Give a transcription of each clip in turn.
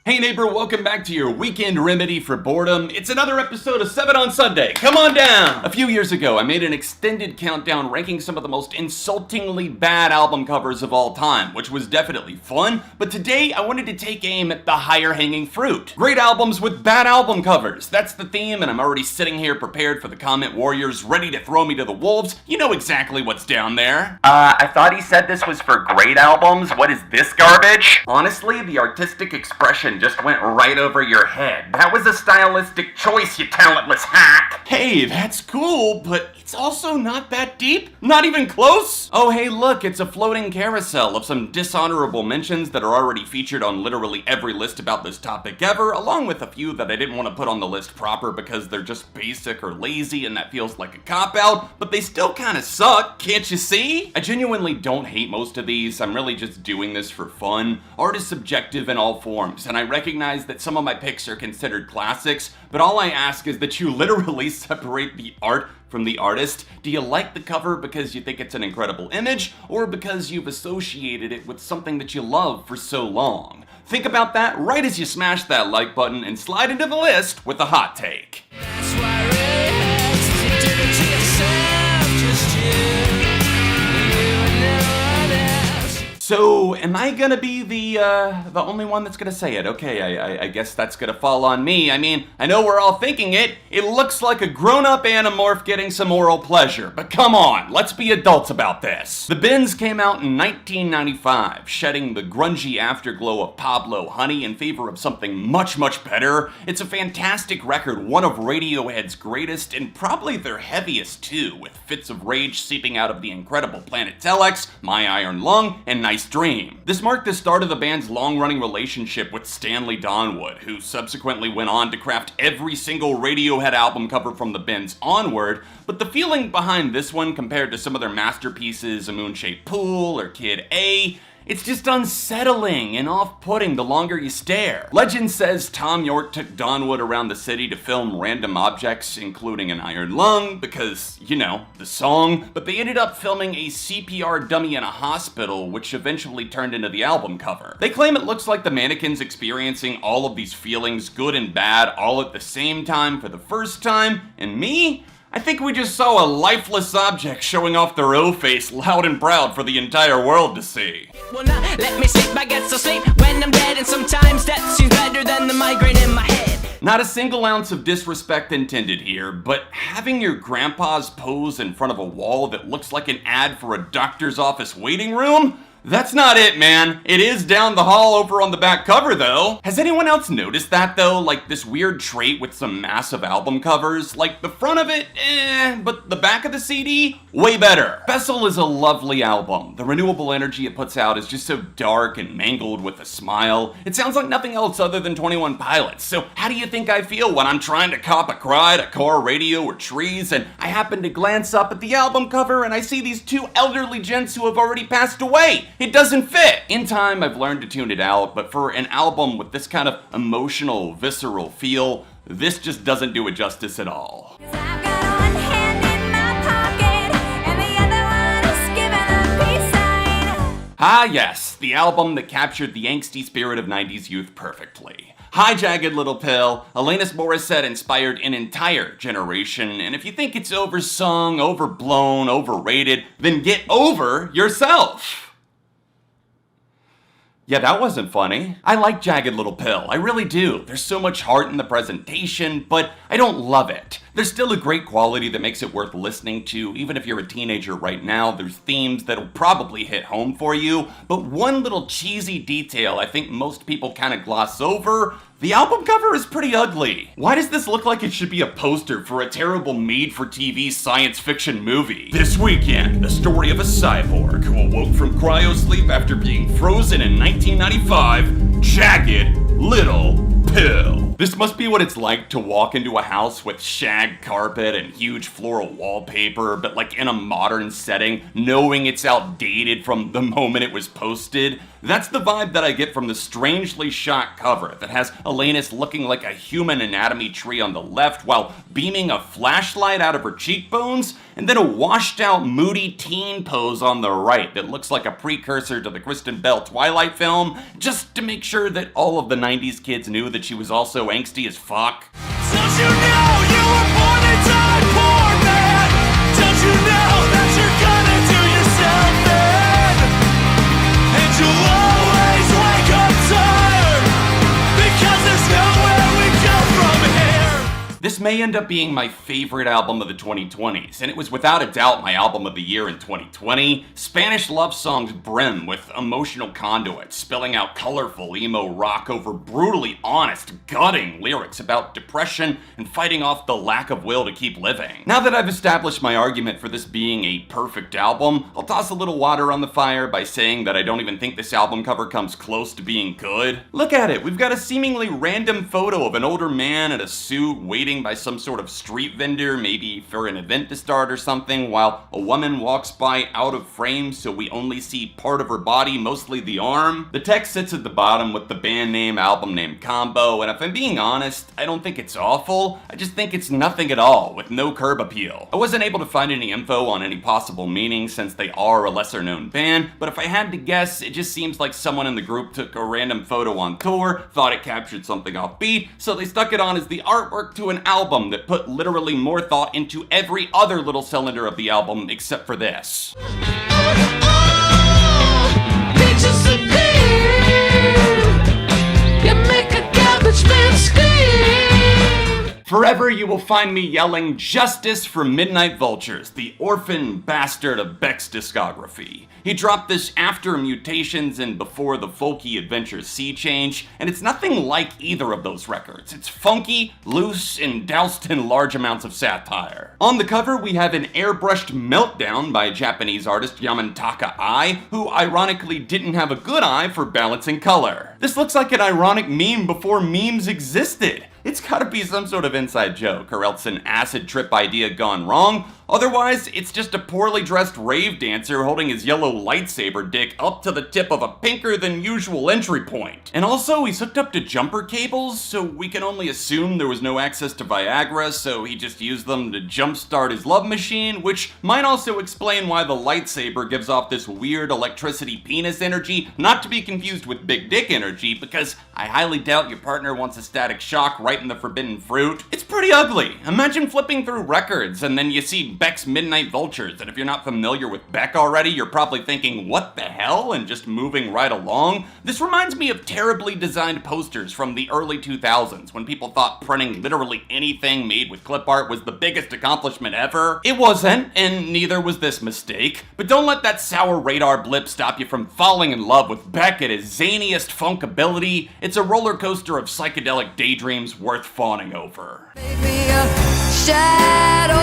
Hey neighbor, welcome back to your weekend remedy for boredom. It's another episode of 7 on Sunday. Come on down! A few years ago, I made an extended countdown ranking some of the most insultingly bad album covers of all time, which was definitely fun, but today I wanted to take aim at the higher hanging fruit. Great albums with bad album covers. That's the theme, and I'm already sitting here prepared for the comment warriors ready to throw me to the wolves. You know exactly what's down there. I thought he said this was for great albums. What is this garbage? Honestly, the artistic expression just went right over your head. That was a stylistic choice, you talentless hack. Hey, that's cool, but it's also not that deep. Not even close. Oh, hey, look, it's a floating carousel of some dishonorable mentions that are already featured on literally every list about this topic ever, along with a few that I didn't want to put on the list proper because they're just basic or lazy and that feels like a cop-out, but they still kind of suck, can't you see? I genuinely don't hate most of these. I'm really just doing this for fun. Art is subjective in all forms, and I recognize that some of my picks are considered classics, but all I ask is that you literally separate the art from the artist. Do you like the cover because you think it's an incredible image, or because you've associated it with something that you love for so long? Think about that right as you smash that like button and slide into the list with a hot take. That's why it hurts to do it to yourself, just you and no one else. So, am I gonna be the only one that's gonna say it? Okay, I guess that's gonna fall on me. I mean, I know we're all thinking it. It looks like a grown-up Animorph getting some oral pleasure, but come on, let's be adults about this. The Bins came out in 1995, shedding the grungy afterglow of Pablo Honey in favor of something much, much better. It's a fantastic record, one of Radiohead's greatest, and probably their heaviest too, with fits of rage seeping out of the incredible Planet Telex, My Iron Lung, and Nice Dream. This marked the start of the band's long-running relationship with Stanley Donwood, who subsequently went on to craft every single Radiohead album cover from the Bins onward, but the feeling behind this one compared to some of their masterpieces, A Moon-Shaped Pool or Kid A, it's just unsettling and off-putting the longer you stare. Legend says Tom York took Donwood around the city to film random objects, including an iron lung, because, you know, the song, but they ended up filming a CPR dummy in a hospital, which eventually turned into the album cover. They claim it looks like the mannequins experiencing all of these feelings, good and bad, all at the same time for the first time, and me? I think we just saw a lifeless object showing off their O-face loud and proud for the entire world to see. Well, now let me sleep, I get so sleep when I'm dead, and sometimes that seems better than the migraine in my head. Not a single ounce of disrespect intended here, but having your grandpa's pose in front of a wall that looks like an ad for a doctor's office waiting room? That's not it, man. It is down the hall over on the back cover, though. Has anyone else noticed that, though? Like, this weird trait with some massive album covers? Like, the front of it, but the back of the CD? Way better. Vessel is a lovely album. The renewable energy it puts out is just so dark and mangled with a smile. It sounds like nothing else other than 21 Pilots. So how do you think I feel when I'm trying to cop a cry, a car radio, or trees, and I happen to glance up at the album cover and I see these two elderly gents who have already passed away? It doesn't fit. In time, I've learned to tune it out, but for an album with this kind of emotional, visceral feel, this just doesn't do it justice at all. Ah yes, the album that captured the angsty spirit of 90s youth perfectly. Hi Jagged Little Pill, Alanis Morrissette inspired an entire generation, and if you think it's oversung, overblown, overrated, then get over yourself. Yeah, that wasn't funny. I like Jagged Little Pill, I really do. There's so much heart in the presentation, but I don't love it. There's still a great quality that makes it worth listening to. Even if you're a teenager right now, there's themes that'll probably hit home for you. But one little cheesy detail I think most people kind of gloss over, the album cover is pretty ugly. Why does this look like it should be a poster for a terrible made-for-TV science fiction movie? This weekend, the story of a cyborg who awoke from cryosleep after being frozen in 1995, Jagged Little Pill. This must be what it's like to walk into a house with shag carpet and huge floral wallpaper, but like in a modern setting, knowing it's outdated from the moment it was posted. That's the vibe that I get from the strangely shot cover that has Alanis looking like a human anatomy tree on the left while beaming a flashlight out of her cheekbones, and then a washed out moody teen pose on the right that looks like a precursor to the Kristen Bell Twilight film, just to make sure that all of the 90s kids knew that she was also angsty as fuck. Don't you know you were born to die, poor man? Don't you know that you're gonna do yourself in? And you'll always wake up tired, because there's nowhere we go from here. This may end up being my favorite album of the 2020s, and it was without a doubt my album of the year in 2020. Spanish love songs brim with emotional conduits, spilling out colorful emo rock over brutally honest, gutting lyrics about depression and fighting off the lack of will to keep living. Now that I've established my argument for this being a perfect album, I'll toss a little water on the fire by saying that I don't even think this album cover comes close to being good. Look at it, we've got a seemingly random photo of an older man in a suit waiting by some sort of street vendor, maybe for an event to start or something, while a woman walks by out of frame so we only see part of her body, mostly the arm. The text sits at the bottom with the band name, album name combo, and if I'm being honest, I don't think it's awful. I just think it's nothing at all, with no curb appeal. I wasn't able to find any info on any possible meaning since they are a lesser known band, but if I had to guess, it just seems like someone in the group took a random photo on tour, thought it captured something offbeat, so they stuck it on as the artwork to an album that put literally more thought into every other little cylinder of the album except for this. Forever you will find me yelling justice for Midnite Vultures, the orphan bastard of Beck's discography. He dropped this after Mutations and before the folky Adventure Sea Change, and it's nothing like either of those records. It's funky, loose, and doused in large amounts of satire. On the cover, we have an airbrushed meltdown by Japanese artist Yamantaka Ai, who ironically didn't have a good eye for balancing color. This looks like an ironic meme before memes existed. It's gotta be some sort of inside joke, or else an acid trip idea gone wrong. Otherwise, it's just a poorly dressed rave dancer holding his yellow lightsaber dick up to the tip of a pinker than usual entry point. And also, he's hooked up to jumper cables, so we can only assume there was no access to Viagra, so he just used them to jumpstart his love machine, which might also explain why the lightsaber gives off this weird electricity penis energy, not to be confused with big dick energy, because I highly doubt your partner wants a static shock right in the forbidden fruit. It's pretty ugly. Imagine flipping through records and then you see Beck's Midnite Vultures, and if you're not familiar with Beck already, you're probably thinking, what the hell, and just moving right along. This reminds me of terribly designed posters from the early 2000s, when people thought printing literally anything made with clip art was the biggest accomplishment ever. It wasn't, and neither was this mistake, but don't let that sour radar blip stop you from falling in love with Beck at his zaniest funkability. It's a roller coaster of psychedelic daydreams worth fawning over. Maybe a shadow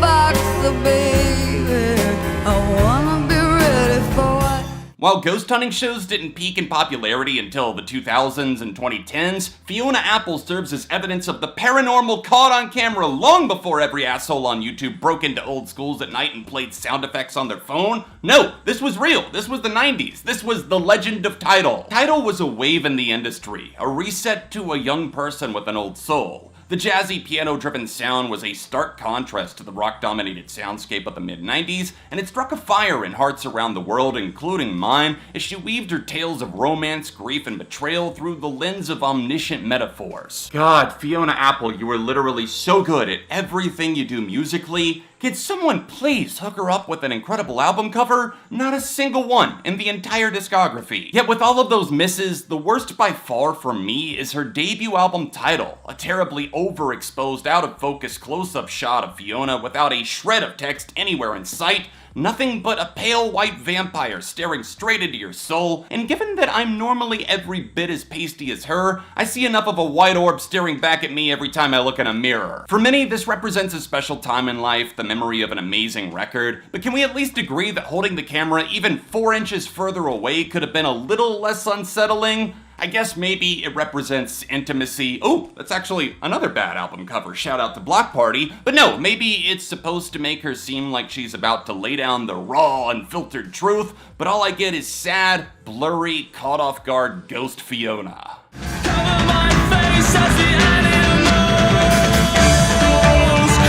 box, baby. I wanna be ready for it. While ghost hunting shows didn't peak in popularity until the 2000s and 2010s, Fiona Apple serves as evidence of the paranormal caught on camera long before every asshole on YouTube broke into old schools at night and played sound effects on their phone. No, this was real. This was the 90s. This was the legend of Tidal. Tidal was a wave in the industry, a reset to a young person with an old soul. The jazzy, piano-driven sound was a stark contrast to the rock-dominated soundscape of the mid-90s, and it struck a fire in hearts around the world, including mine, as she weaved her tales of romance, grief, and betrayal through the lens of omniscient metaphors. God, Fiona Apple, you are literally so good at everything you do musically. Could someone please hook her up with an incredible album cover? Not a single one in the entire discography. Yet with all of those misses, the worst by far for me is her debut album Tidal, a terribly overexposed, out-of-focus close-up shot of Fiona without a shred of text anywhere in sight, nothing but a pale white vampire staring straight into your soul, and given that I'm normally every bit as pasty as her, I see enough of a white orb staring back at me every time I look in a mirror. For many, this represents a special time in life, the memory of an amazing record, but can we at least agree that holding the camera even 4 inches further away could have been a little less unsettling? I guess maybe it represents intimacy. Oh, that's actually another bad album cover. Shout out to Block Party. But no, maybe it's supposed to make her seem like she's about to lay down the raw, unfiltered truth, but all I get is sad, blurry, caught off guard ghost Fiona. Cover my face as the animals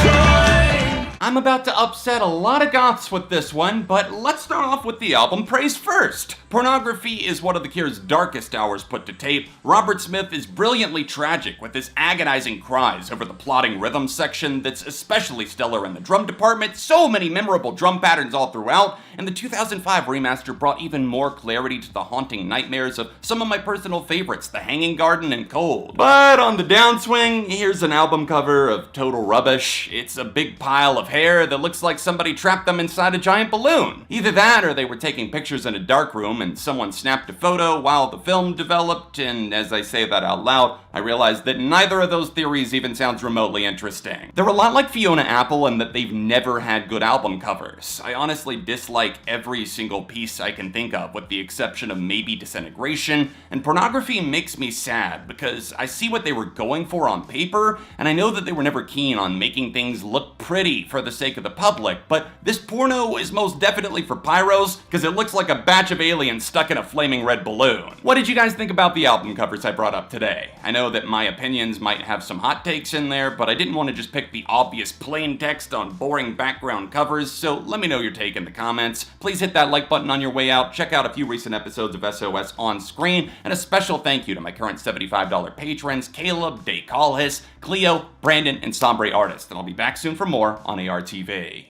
cry. I'm about to upset a lot of goths with this one, but let's start off with the album praise first. Pornography is one of The Cure's darkest hours put to tape. Robert Smith is brilliantly tragic with his agonizing cries over the plodding rhythm section that's especially stellar in the drum department, so many memorable drum patterns all throughout, and the 2005 remaster brought even more clarity to the haunting nightmares of some of my personal favorites, The Hanging Garden and Cold. But on the downswing, here's an album cover of total rubbish. It's a big pile of hair that looks like somebody trapped them inside a giant balloon. Either that or they were taking pictures in a dark room and someone snapped a photo while the film developed, and as I say that out loud, I realize that neither of those theories even sounds remotely interesting. They're a lot like Fiona Apple in that they've never had good album covers. I honestly dislike every single piece I can think of, with the exception of maybe Disintegration, and Pornography makes me sad because I see what they were going for on paper, and I know that they were never keen on making things look pretty for the sake of the public, but this porno is most definitely for pyros because it looks like a batch of aliens stuck in a flaming red balloon. What did you guys think about the album covers I brought up today? I know that my opinions might have some hot takes in there, but I didn't want to just pick the obvious plain text on boring background covers, so let me know your take in the comments. Please hit that like button on your way out, check out a few recent episodes of SOS on screen, and a special thank you to my current $75 patrons, Caleb, Day Callhis, Cleo, Brandon, and Sombre Artist, and I'll be back soon for more on ARTV.